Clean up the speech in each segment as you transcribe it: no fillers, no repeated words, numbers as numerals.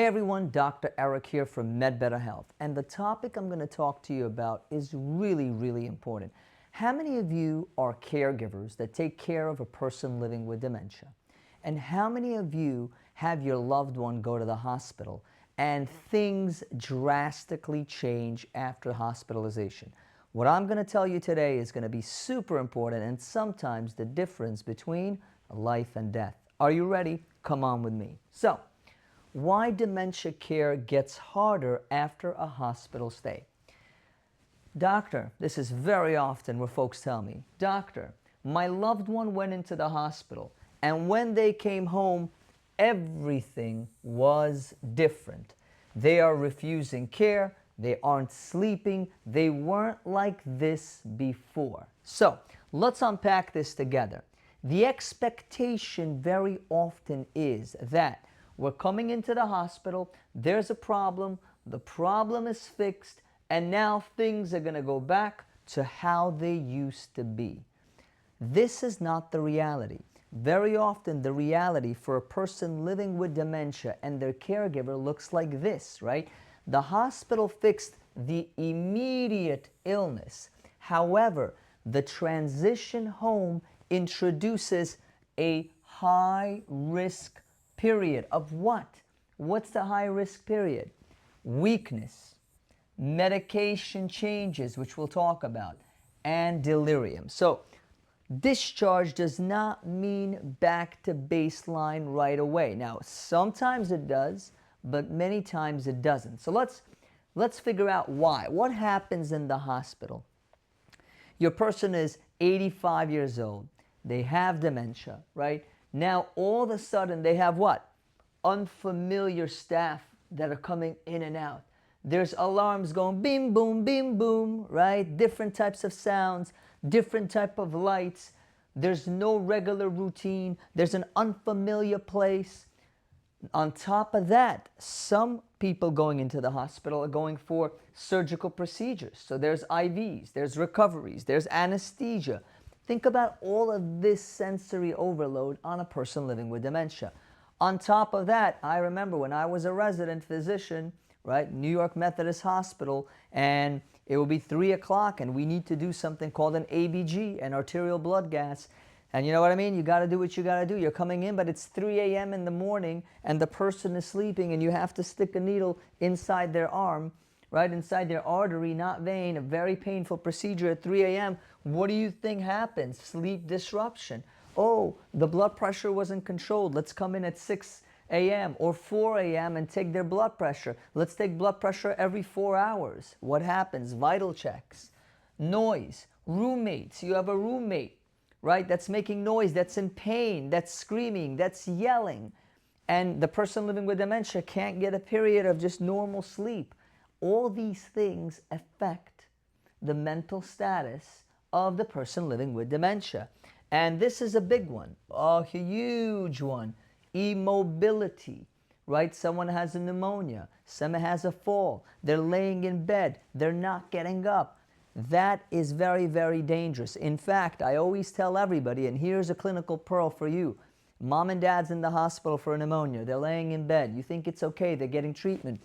Hey everyone, Dr. Erik here from MedBetter Health, and the topic I'm going to talk to you about is really important. How many of you are caregivers that take care of a person living with dementia? And how many of you have your loved one go to the hospital and things drastically change after hospitalization? What I'm going to tell you today is going to be super important and sometimes the difference between life and death. Are you ready? Come on with me. So, why dementia care gets harder after a hospital stay. Doctor, this is very often where folks tell me, Doctor, my loved one went into the hospital and when they came home, everything was different. They are refusing care, they aren't sleeping, they weren't like this before. So, let's unpack this together. The expectation very often is that we're coming into the hospital, there's a problem, the problem is fixed, and now things are going to go back to how they used to be. This is not the reality. Very often the reality for a person living with dementia and their caregiver looks like this, right? The hospital fixed the immediate illness. However, the transition home introduces a high risk period of what? What's the high risk period? Weakness, medication changes, which we'll talk about, and delirium. So discharge does not mean back to baseline right away. Now, sometimes it does, but many times it doesn't. So let's figure out why. What happens in the hospital? Your person is 85 years old. They have dementia, right? Now, all of a sudden, they have what? Unfamiliar staff that are coming in and out. There's alarms going bim, boom, right? Different types of sounds, different type of lights. There's no regular routine. There's an unfamiliar place. On top of that, some people going into the hospital are going for surgical procedures. So there's IVs, there's recoveries, there's anesthesia. Think about all of this sensory overload on a person living with dementia. On top of that, I remember when I was a resident physician, right, New York Methodist Hospital, and it will be 3 o'clock and we need to do something called an ABG, an arterial blood gas. And you know what I mean? You got to do what you got to do. You're coming in, but it's 3 a.m. in the morning and the person is sleeping and you have to stick a needle inside their arm, right, inside their artery, not vein, a very painful procedure at 3 a.m. What do you think happens? Sleep disruption. Oh, the blood pressure wasn't controlled. Let's come in at 6 a.m. or 4 a.m. and take their blood pressure. Let's take blood pressure every 4 hours. What happens? Vital checks. Noise. Roommates. You have a roommate, right, that's making noise, that's in pain, that's screaming, that's yelling. And the person living with dementia can't get a period of just normal sleep. All these things affect the mental status of the person living with dementia. And this is a big one, a huge one. Immobility, right? Someone has a pneumonia, someone has a fall, they're laying in bed, they're not getting up. That is very dangerous. In fact, I always tell everybody, and here's a clinical pearl for you. Mom and dad's in the hospital for pneumonia, they're laying in bed, you think it's okay, they're getting treatment.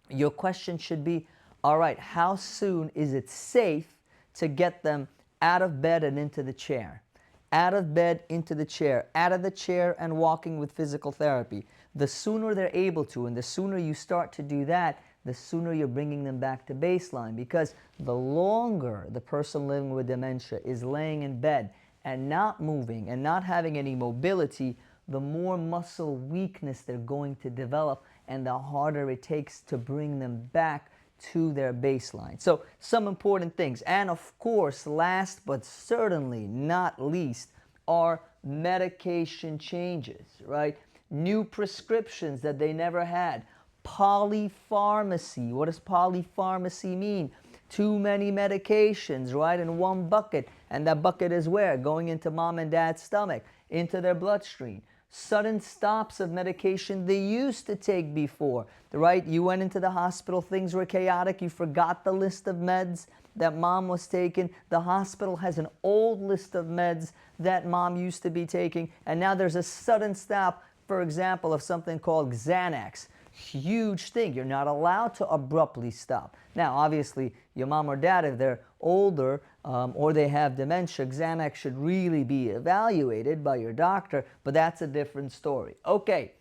Your question should be, all right, how soon is it safe to get them out of bed and into the chair? Out of bed, into the chair, out of the chair and walking with physical therapy. The sooner they're able to, and the sooner you start to do that, the sooner you're bringing them back to baseline, because the longer the person living with dementia is laying in bed and not moving and not having any mobility, the more muscle weakness they're going to develop and the harder it takes to bring them back to their baseline. So some important things, and of course last but certainly not least are medication changes, right? New prescriptions that they never had. Polypharmacy. What does polypharmacy mean? Too many medications, right, in one bucket, and that bucket is where? Going into mom and dad's stomach, into their bloodstream. Sudden stops of medication they used to take before, right? You went into the hospital, things were chaotic, you forgot the list of meds that mom was taking. The hospital has an old list of meds that mom used to be taking, and now there's a sudden stop, for example, of something called Xanax. Huge thing. You're not allowed to abruptly stop. Now, obviously, your mom or dad, if they're older or they have dementia, Xanax should really be evaluated by your doctor, but that's a different story. Okay,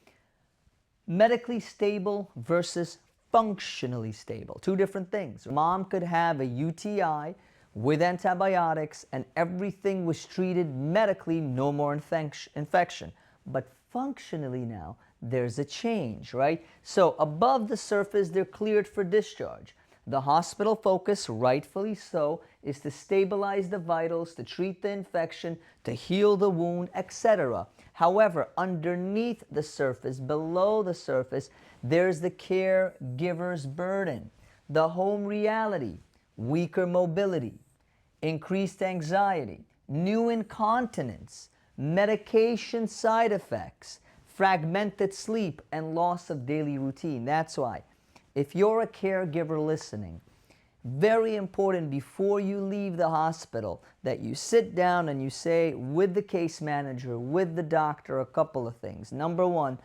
medically stable versus functionally stable. Two different things. Mom could have a UTI with antibiotics and everything was treated medically, no more infection. But functionally now, there's a change, right? So above the surface, they're cleared for discharge. The hospital focus, rightfully so, is to stabilize the vitals, to treat the infection, to heal the wound, etc. However, underneath the surface, below the surface, there's the caregiver's burden, the home reality, weaker mobility, increased anxiety, new incontinence, medication side effects, fragmented sleep, and loss of daily routine. That's why, if you're a caregiver listening, very important before you leave the hospital that you sit down and you say with the case manager, with the doctor, a couple of things. Number one,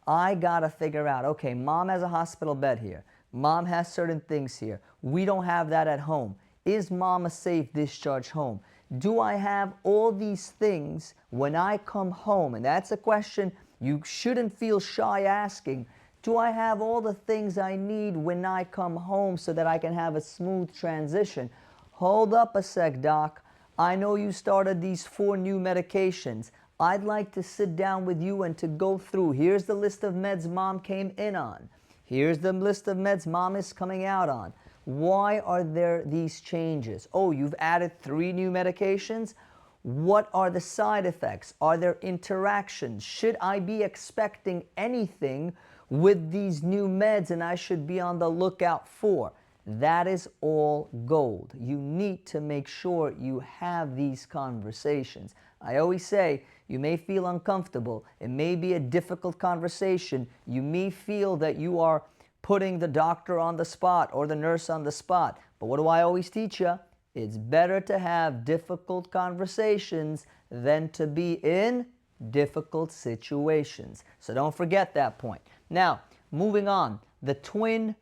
I gotta figure out, okay, mom has a hospital bed here. Mom has certain things here. We don't have that at home. Is mom a safe discharge home? Do I have all these things when I come home? And that's a question you shouldn't feel shy asking. Do I have all the things I need when I come home so that I can have a smooth transition? Hold up a sec, doc. I know you started these 4 new medications. I'd like to sit down with you and to go through. Here's the list of meds mom came in on. Here's the list of meds mom is coming out on. Why are there these changes? Oh, you've added 3 new medications? What are the side effects? Are there interactions? Should I be expecting anything with these new meds and I should be on the lookout for? That is all gold. You need to make sure you have these conversations. I always say, you may feel uncomfortable. It may be a difficult conversation. You may feel that you are putting the doctor on the spot or the nurse on the spot. But what do I always teach you? It's better to have difficult conversations than to be in difficult situations. So don't forget that point. Now, moving on, the twin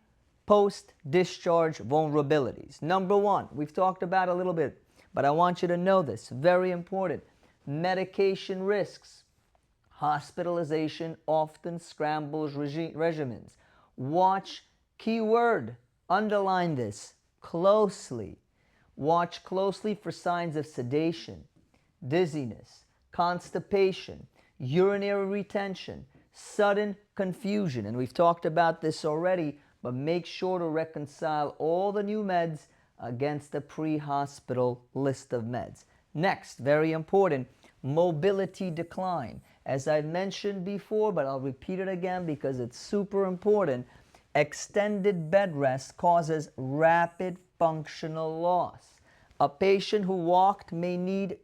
post-discharge vulnerabilities. Number one, we've talked about a little bit, but I want you to know this, very important. Medication risks. Hospitalization often scrambles regimens. Watch, keyword, underline this, closely. Watch closely for signs of sedation, dizziness, constipation, urinary retention, sudden confusion. And we've talked about this already, but make sure to reconcile all the new meds against the pre-hospital list of meds. Next, very important, mobility decline. As I mentioned before, but I'll repeat it again because it's super important, extended bed rest causes rapid functional loss. A patient who walked may need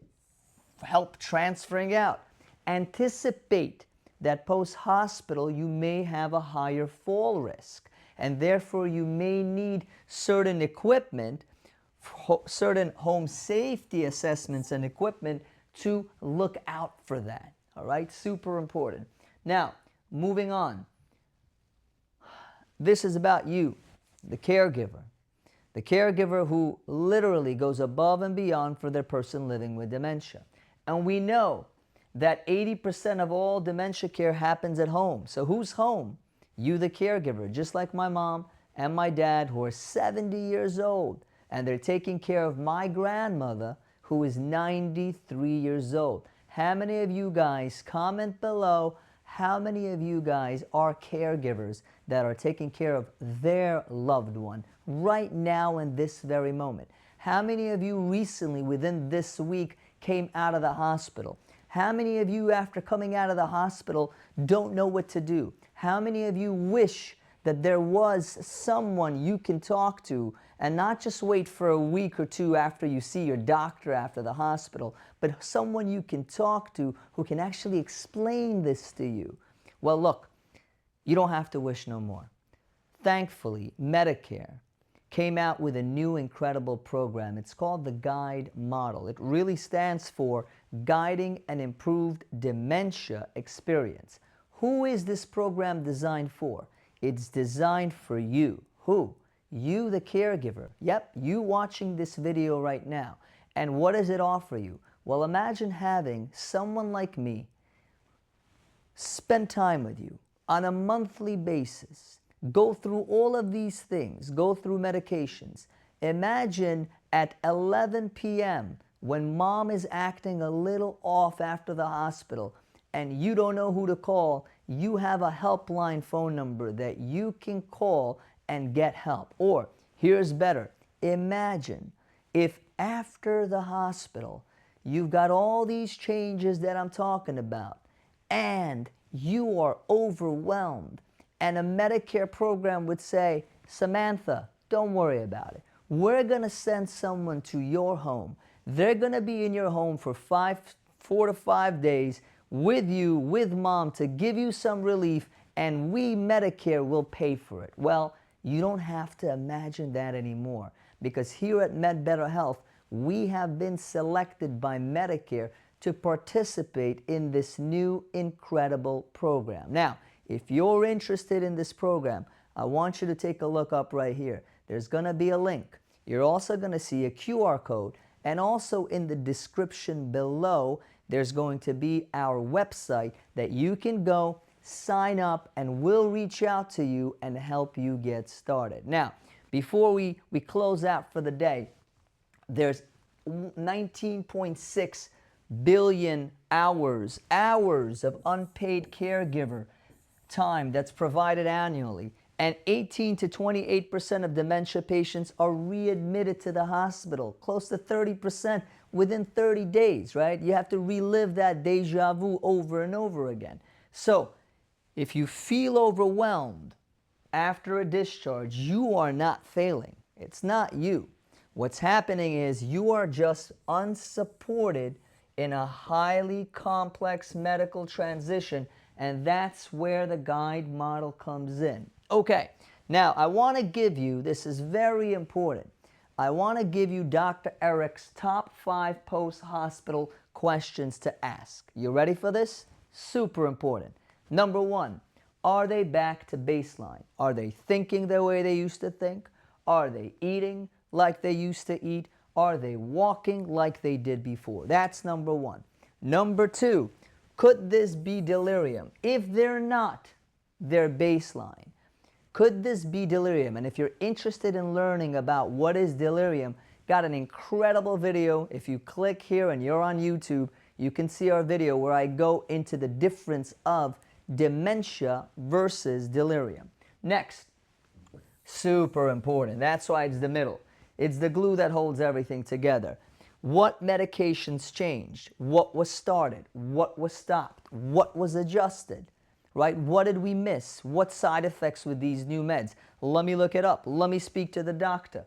help transferring out. Anticipate that post-hospital you may have a higher fall risk, and therefore you may need certain equipment, certain home safety assessments and equipment to look out for that. All right, super important. Now, moving on. This is about you, the caregiver. The caregiver who literally goes above and beyond for their person living with dementia. And we know that 80% of all dementia care happens at home. So who's home? You, the caregiver, just like my mom and my dad, who are 70 years old, and they're taking care of my grandmother, who is 93 years old. How many of you guys, comment below, how many of you guys are caregivers that are taking care of their loved one right now in this very moment? How many of you recently, within this week, came out of the hospital? How many of you, after coming out of the hospital, don't know what to do? How many of you wish that there was someone you can talk to and not just wait for a week or two after you see your doctor after the hospital, but someone you can talk to who can actually explain this to you? Well, look, you don't have to wish no more. Thankfully, Medicare came out with a new incredible program. It's called the GUIDE model. It really stands for Guiding an Improved Dementia Experience. Who is this program designed for? It's designed for you. Who? You, the caregiver. Yep, you watching this video right now. And what does it offer you? Well, imagine having someone like me spend time with you on a monthly basis, go through all of these things, go through medications. Imagine at 11 p.m. when mom is acting a little off after the hospital and you don't know who to call, you have a helpline phone number that you can call and get help. Or, here's better, imagine if after the hospital you've got all these changes that I'm talking about and you are overwhelmed and a Medicare program would say, Samantha, don't worry about it. We're going to send someone to your home. They're going to be in your home for 4 to 5 days with you, with mom, to give you some relief, and we, Medicare, will pay for it. Well, you don't have to imagine that anymore, because here at MedBetter Health, we have been selected by Medicare to participate in this new incredible program. Now, if you're interested in this program, I want you to take a look up right here. There's going to be a link. You're also going to see a QR code, and also in the description below, there's going to be our website that you can go, sign up, and we'll reach out to you and help you get started. Now, before we close out for the day, there's 19.6 billion hours of unpaid caregiver time that's provided annually. And 18 to 28% of dementia patients are readmitted to the hospital, close to 30% within 30 days, right? You have to relive that deja vu over and over again. So if you feel overwhelmed after a discharge, you are not failing. It's not you. What's happening is you are just unsupported in a highly complex medical transition, and that's where the guide model comes in. Okay, now I want to give you, this is very important, I want to give you Dr. Erik's top 5 post-hospital questions to ask. You ready for this? Super important. Number 1, are they back to baseline? Are they thinking the way they used to think? Are they eating like they used to eat? Are they walking like they did before? That's number 1. Number 2, could this be delirium? If they're not, they're baseline. Could this be delirium? And if you're interested in learning about what is delirium, got an incredible video. If you click here and you're on YouTube, you can see our video where I go into the difference of dementia versus delirium. Next, super important. That's why it's the middle. It's the glue that holds everything together. What medications changed? What was started? What was stopped? What was adjusted? Right? What did we miss? What side effects with these new meds? Let me look it up. Let me speak to the doctor.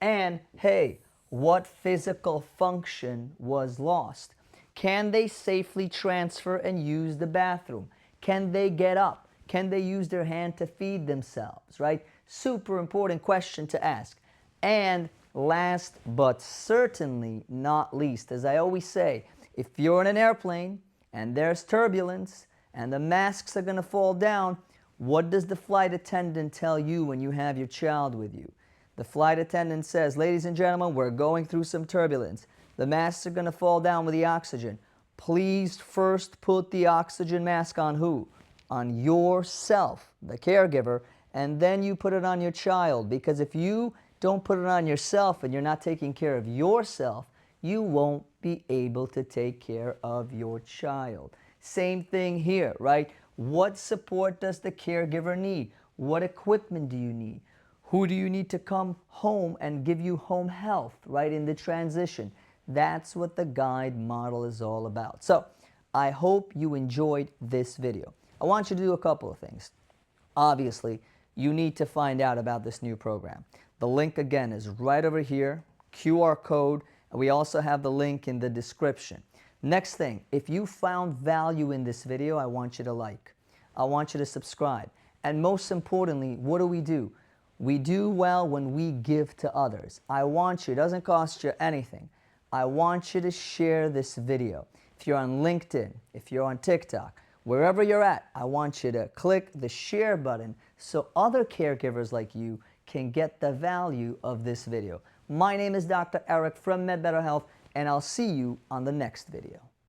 And hey, what physical function was lost? Can they safely transfer and use the bathroom? Can they get up? Can they use their hand to feed themselves? Right? Super important question to ask. And last but certainly not least, as I always say, if you're in an airplane and there's turbulence and the masks are going to fall down, what does the flight attendant tell you when you have your child with you? The flight attendant says, ladies and gentlemen, we're going through some turbulence. The masks are going to fall down with the oxygen. Please first put the oxygen mask on who? On yourself, the caregiver, and then you put it on your child. Because if you don't put it on yourself and you're not taking care of yourself, you won't be able to take care of your child. Same thing here, right? What support does the caregiver need? What equipment do you need? Who do you need to come home and give you home health, right, in the transition? That's what the guide model is all about. So I hope you enjoyed this video. I want you to do a couple of things. Obviously, you need to find out about this new program. The link again is right over here, QR code, and we also have the link in the description. Next thing, if you found value in this video, I want you to like. I want you to subscribe. And most importantly, what do? We do well when we give to others. I want you, it doesn't cost you anything. I want you to share this video. If you're on LinkedIn, if you're on TikTok, Wherever you're at, I want you to click the share button so other caregivers like you can get the value of this video. My name is Dr. Erik from MedBetter Health, and I'll see you on the next video.